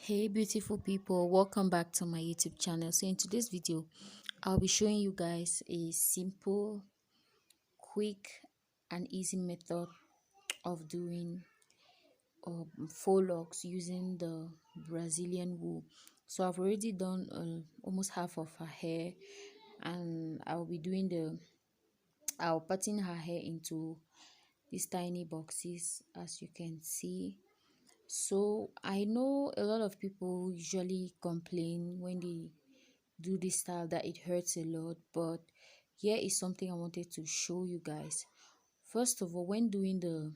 Hey beautiful people, welcome back to my YouTube channel. So in today's video I'll be showing you guys a simple, quick and easy method of doing faux locks using the Brazilian wool. So I've already done almost half of her hair, and I'll pattern her hair into these tiny boxes, as you can see. So I know a lot of people usually complain when they do this style that it hurts a lot, but here is something I wanted to show you guys. First of all, when doing the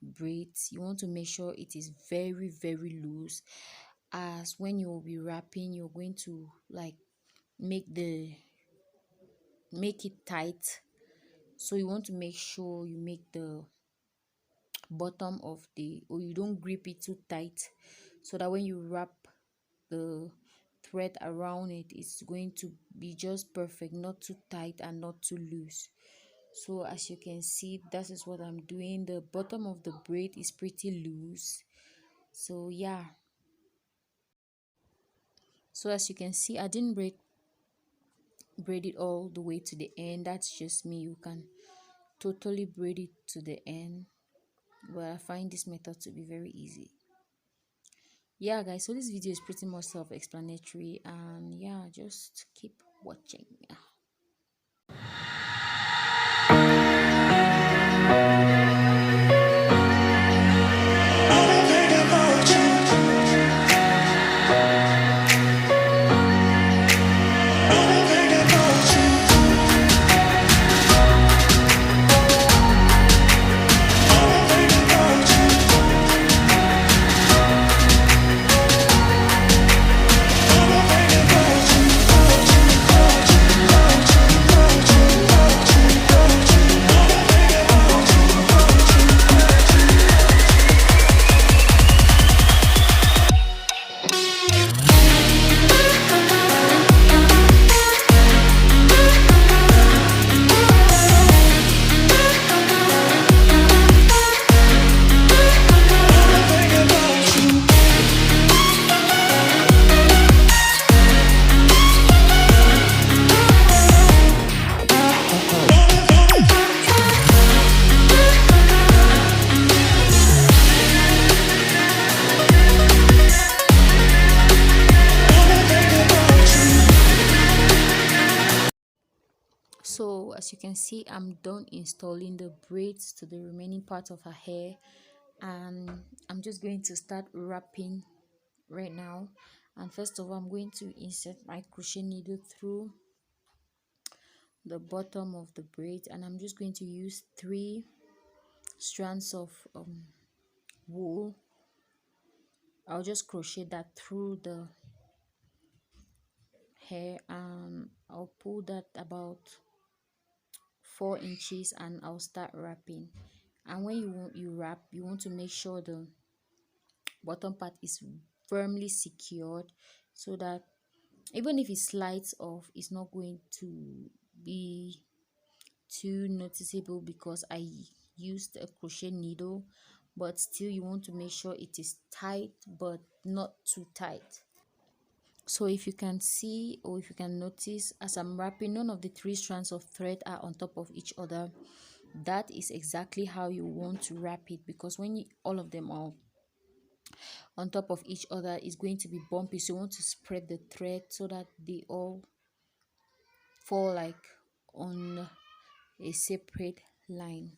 braids, you want to make sure it is very loose, as when you'll be wrapping, you're going to like make it tight. So you want to make sure you make the bottom of or you don't grip it too tight, so that when you wrap the thread around it, it's going to be just perfect, not too tight and not too loose. So as you can see, that is what I'm doing. The bottom of the braid is pretty loose, so yeah. So as you can see, I didn't braid it all the way to the end. That's just me. You can totally braid it to the end, but I find this method to be very easy. Yeah guys, so this video is pretty much self-explanatory, and yeah, just keep watching. So as you can see, I'm done installing the braids to the remaining part of her hair, and I'm just going to start wrapping right now. And first of all, I'm going to insert my crochet needle through the bottom of the braid, and I'm just going to use 3 strands of wool. I'll just crochet that through the hair, and I'll pull that about 4 inches, and I'll start wrapping. And when you wrap, you want to make sure the bottom part is firmly secured, so that even if it slides off, it's not going to be too noticeable, because I used a crochet needle. But still, you want to make sure it is tight but not too tight. So if you can see, or if you can notice, as I'm wrapping, none of the 3 strands of thread are on top of each other. That is exactly how you want to wrap it, because when all of them are on top of each other, it's going to be bumpy. So you want to spread the thread so that they all fall like on a separate line.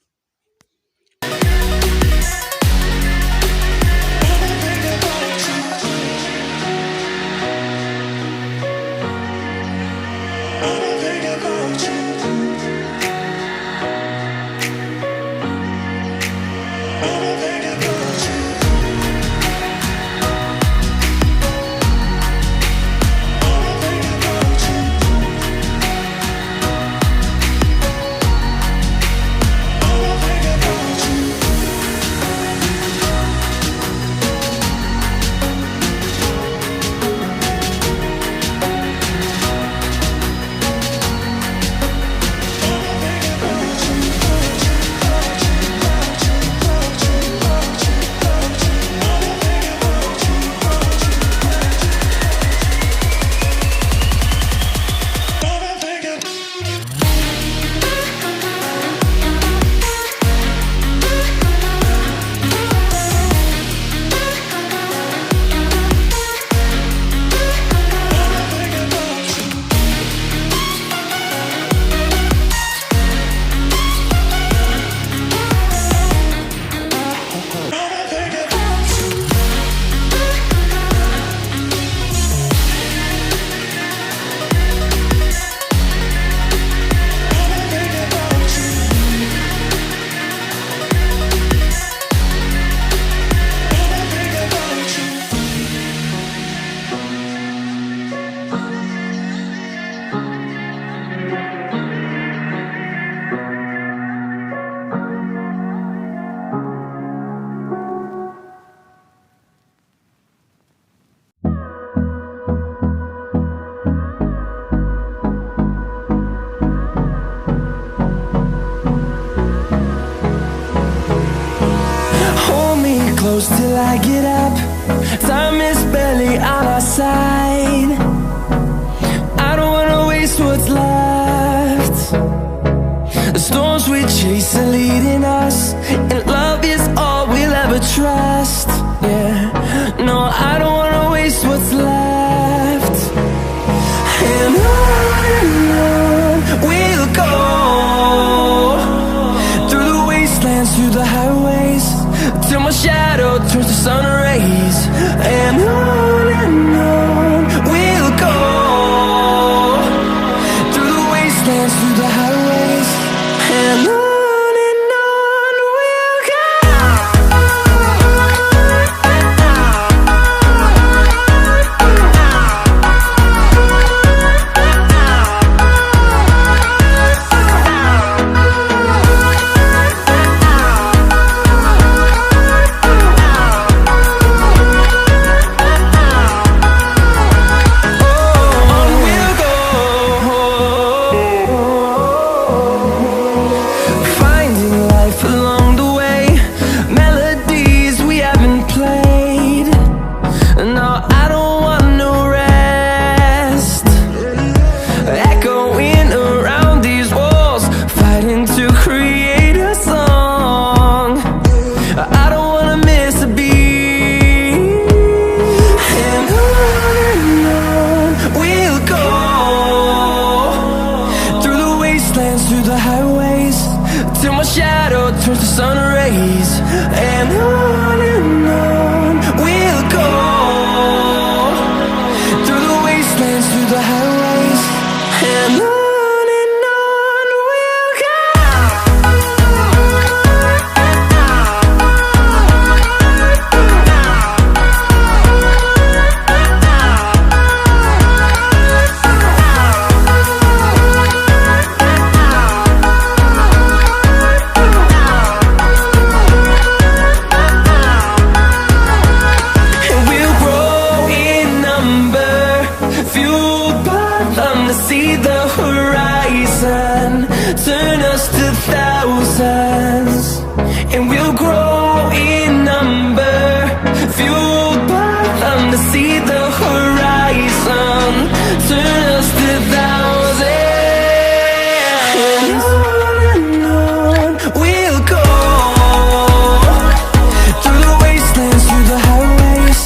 I get up, time is barely on our side. I don't wanna waste what's left. The storms we chase are leading us, and love is all we'll ever trust. Yeah, no, I don't wanna waste what's left. And on we'll go, through the wastelands, through the highways, till my shadow turns to sun rays. And on we'll go, through the wastelands, through the highways, and on we'll go. Through the highways, till my shadow turns to sun rays. And on we'll go, through the wastelands, through the highways, and on we'll go. See the horizon, turn us to thousands, and we'll grow in number, fueled by them to see the horizon, turn us to thousands, and on we'll go, through the wastelands, through the highways,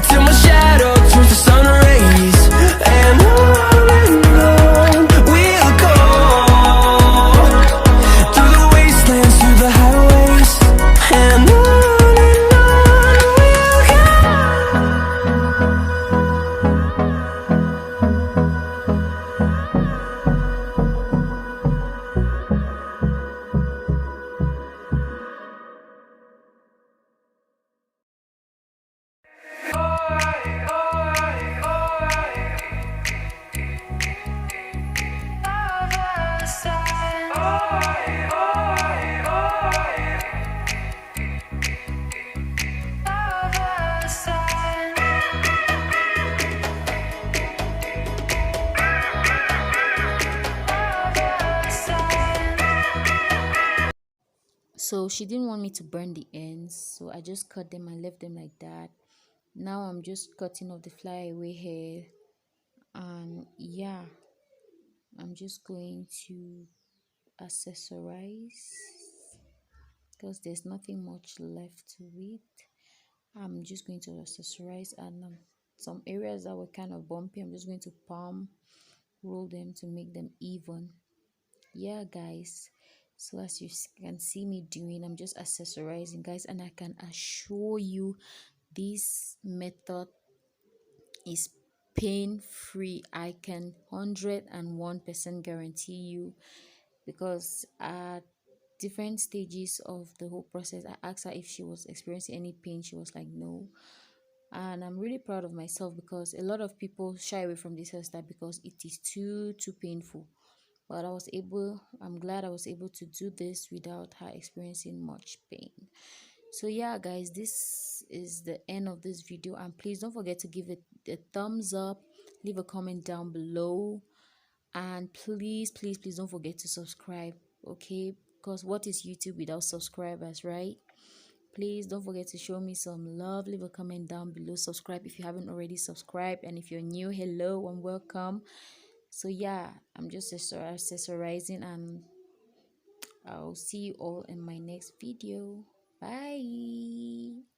till my shadow turns to sun rays. And So she didn't want me to burn the ends, so I just cut them and left them like that. Now I'm just cutting off the flyaway hair, and yeah, I'm just going to accessorize because there's nothing much left to it. I'm just going to accessorize, and some areas that were kind of bumpy, I'm just going to palm roll them to make them even. Yeah, guys, so as you can see me doing, I'm just accessorizing, guys, and I can assure you this method is pain free. I can 101% guarantee you, because at different stages of the whole process, I asked her if she was experiencing any pain. She was like no. And I'm really proud of myself, because a lot of people shy away from this hairstyle because it is too painful, but I'm glad I was able to do this without her experiencing much pain. So yeah, guys, this is the end of this video, and please don't forget to give it a thumbs up, leave a comment down below, and please don't forget to subscribe, okay? Because what is YouTube without subscribers, right? please don't forget to show me some love. Leave a comment down below. Subscribe if you haven't already subscribed, and if you're new, hello and welcome. So yeah, I'm just accessorizing, and I'll see you all in my next video. Bye.